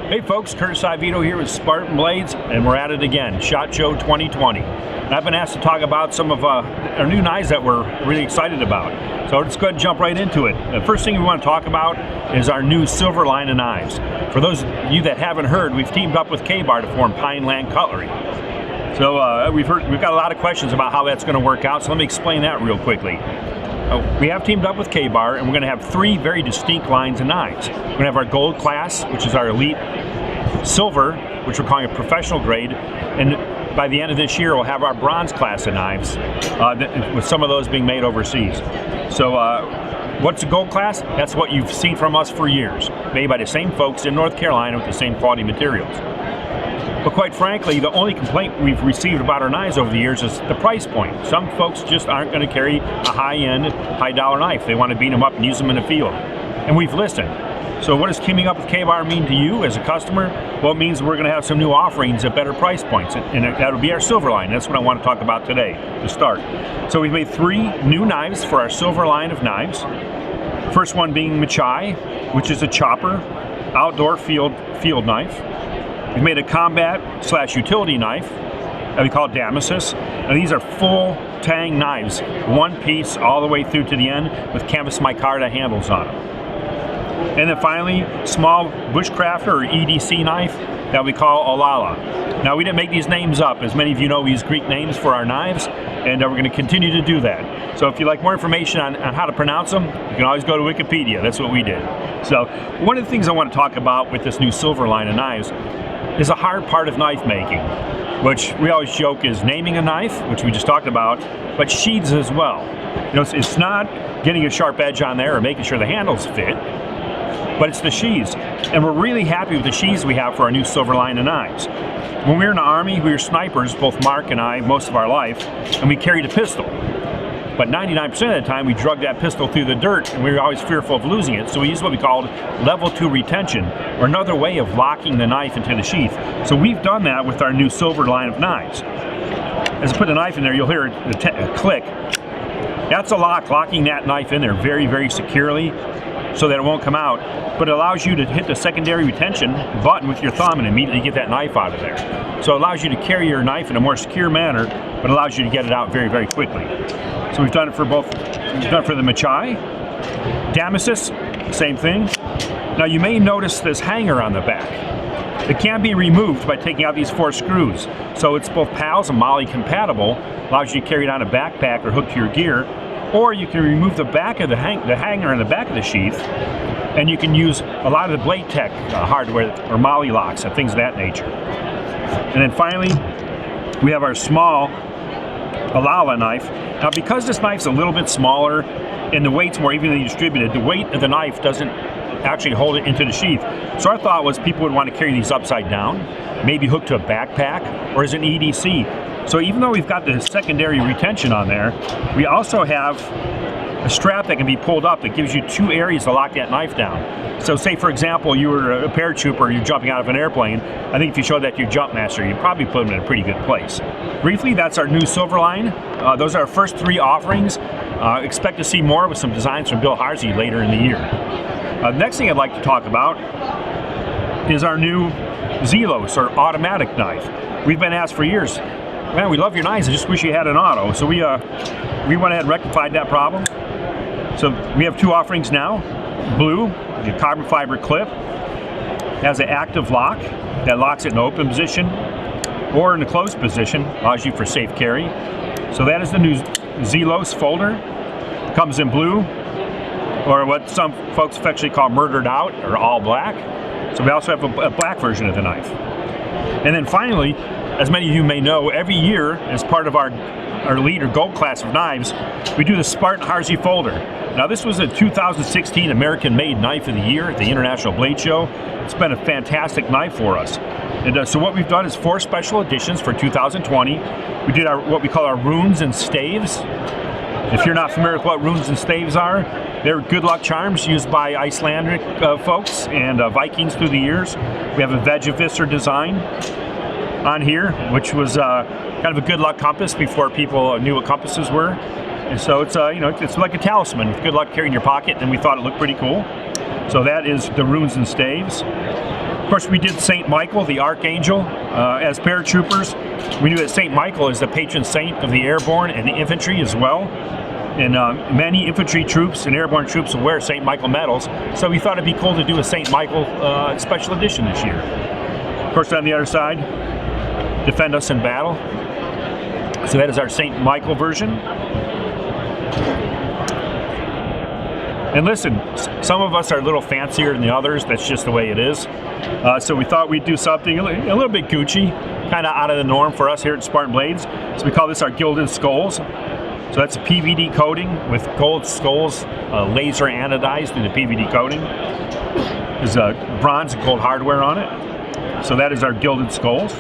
Hey folks, Curtis Ivito here with Spartan Blades, and we're at it again, SHOT Show 2020. And I've been asked to talk about some of our new knives that we're really excited about. So let's go ahead and jump right into it. The first thing we want to talk about is our new silver line of knives. For those of you that haven't heard, we've teamed up with K-Bar to form Pineland Cutlery. So we've got a lot of questions about how that's going to work out, so let me explain that real quickly. We have teamed up with K-Bar, and we're going to have three very distinct lines of knives. We're going to have our gold class, which is our elite, silver, which we're calling a professional grade, and by the end of this year we'll have our bronze class of knives, with some of those being made overseas. So what's the gold class? That's what you've seen from us for years, made by the same folks in North Carolina with the same quality materials. But quite frankly, the only complaint we've received about our knives over the years is the price point. Some folks just aren't going to carry a high-end, high-dollar knife. They want to beat them up and use them in the field. And we've listened. So what does teaming up with K-Bar mean to you as a customer? Well, it means we're going to have some new offerings at better price points, and that'll be our silver line. That's what I want to talk about today to start. So we've made three new knives for our silver line of knives. First one being Machai, which is a chopper, outdoor field knife. We've made a combat/utility knife that we call Damysus. And these are full tang knives, one piece all the way through to the end with canvas micarta handles on them. And then finally, small bushcrafter or EDC knife that we call Alala. Now, we didn't make these names up. As many of you know, we use Greek names for our knives, and we're going to continue to do that. So if you'd like more information on how to pronounce them, you can always go to Wikipedia. That's what we did. So one of the things I want to talk about with this new silver line of knives is a hard part of knife making, which we always joke is naming a knife, which we just talked about, but sheaths as well. You know, it's not getting a sharp edge on there or making sure the handles fit, but it's the sheaths. And we're really happy with the sheaths we have for our new silver line of knives. When we were in the Army, we were snipers, both Mark and I, most of our life, and we carried a pistol. But 99% of the time, we drug that pistol through the dirt, and we were always fearful of losing it. So we used what we called level 2 retention, or another way of locking the knife into the sheath. So we've done that with our new silver line of knives. As I put the knife in there, you'll hear a click. That's a lock, locking that knife in there very, very securely so that it won't come out. But it allows you to hit the secondary retention button with your thumb and immediately get that knife out of there. So it allows you to carry your knife in a more secure manner, but allows you to get it out very, very quickly. So we've done it for both. We've done it for the Machai, Damysus, same thing. Now you may notice this hanger on the back. It can be removed by taking out these 4 screws. So it's both PALS and MOLLE compatible, allows you to carry it on a backpack or hook to your gear, or you can remove the back of the hanger in the back of the sheath, and you can use a lot of the Blade Tech hardware or MOLLE locks and things of that nature. And then finally, we have our small Alala knife. Now, because this knife's a little bit smaller and the weight's more evenly distributed, the weight of the knife doesn't actually hold it into the sheath. So our thought was people would want to carry these upside down, maybe hooked to a backpack or as an EDC. So even though we've got the secondary retention on there, we also have a strap that can be pulled up that gives you 2 areas to lock that knife down. So say, for example, you were a paratrooper, you're jumping out of an airplane. I think if you showed that to your jump master, you'd probably put them in a pretty good place. Briefly, that's our new silver line. Those are our first 3 offerings. Expect to see more with some designs from Bill Harsey later in the year. The next thing I'd like to talk about is our new Zelos, or automatic knife. We've been asked for years, man, we love your knives, I just wish you had an auto. So we went ahead and rectified that problem. So we have 2 offerings now. Blue, the carbon fiber clip, has an active lock that locks it in open position or in a closed position, allows you for safe carry. So that is the new Zelos folder. Comes in blue, or what some folks affectionately call murdered out, or all black. So we also have a black version of the knife. And then finally, as many of you may know, every year as part of our elite or gold class of knives, we do the Spartan Harsey folder. Now this was a 2016 American-made knife of the year at the International Blade Show. It's been a fantastic knife for us. And so what we've done is 4 special editions for 2020. We did what we call our runes and staves. If you're not familiar with what runes and staves are, they're good luck charms used by Icelandic folks and Vikings through the years. We have a Vegevisser design on here, which was kind of a good luck compass before people knew what compasses were. And so it's you know, it's like a talisman with good luck carrying in your pocket, and we thought it looked pretty cool. So that is the runes and staves. Of course, we did St. Michael, the Archangel, as paratroopers. We knew that St. Michael is the patron saint of the airborne and the infantry as well. And many infantry troops and airborne troops will wear St. Michael medals, so we thought it'd be cool to do a St. Michael special edition this year. Of course, on the other side, Defend Us in Battle. So that is our St. Michael version. And listen, some of us are a little fancier than the others. That's just the way it is. So we thought we'd do something a little bit Gucci, kind of out of the norm for us here at Spartan Blades. So we call this our Gilded Skulls. So that's a PVD coating with gold skulls, laser anodized in the PVD coating. There's bronze and gold hardware on it. So that is our Gilded Skulls.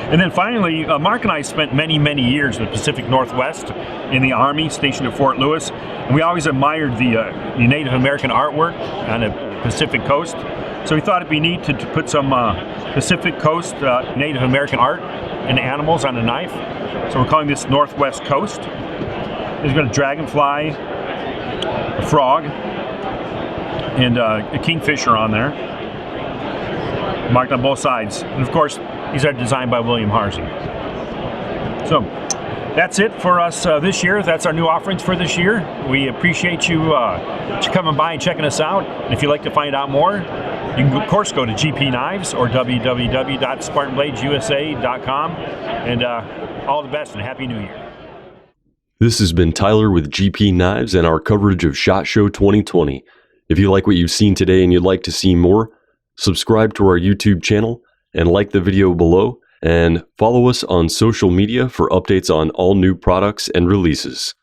And then finally, Mark and I spent many, many years in the Pacific Northwest in the Army, stationed at Fort Lewis. And we always admired the Native American artwork on the Pacific Coast. So we thought it'd be neat to put some Pacific Coast Native American art and animals on a knife. So we're calling this Northwest Coast. There's got a dragonfly, a frog, and a kingfisher on there, marked on both sides. And of course, these are designed by William Harsey. So that's it for us this year. That's our new offerings for this year. We appreciate you coming by and checking us out. And if you'd like to find out more, you can of course go to GP Knives or www.spartanbladesusa.com. And all the best and Happy New Year. This has been Tyler with GP Knives and our coverage of SHOT Show 2020. If you like what you've seen today and you'd like to see more, subscribe to our YouTube channel and like the video below, and follow us on social media for updates on all new products and releases.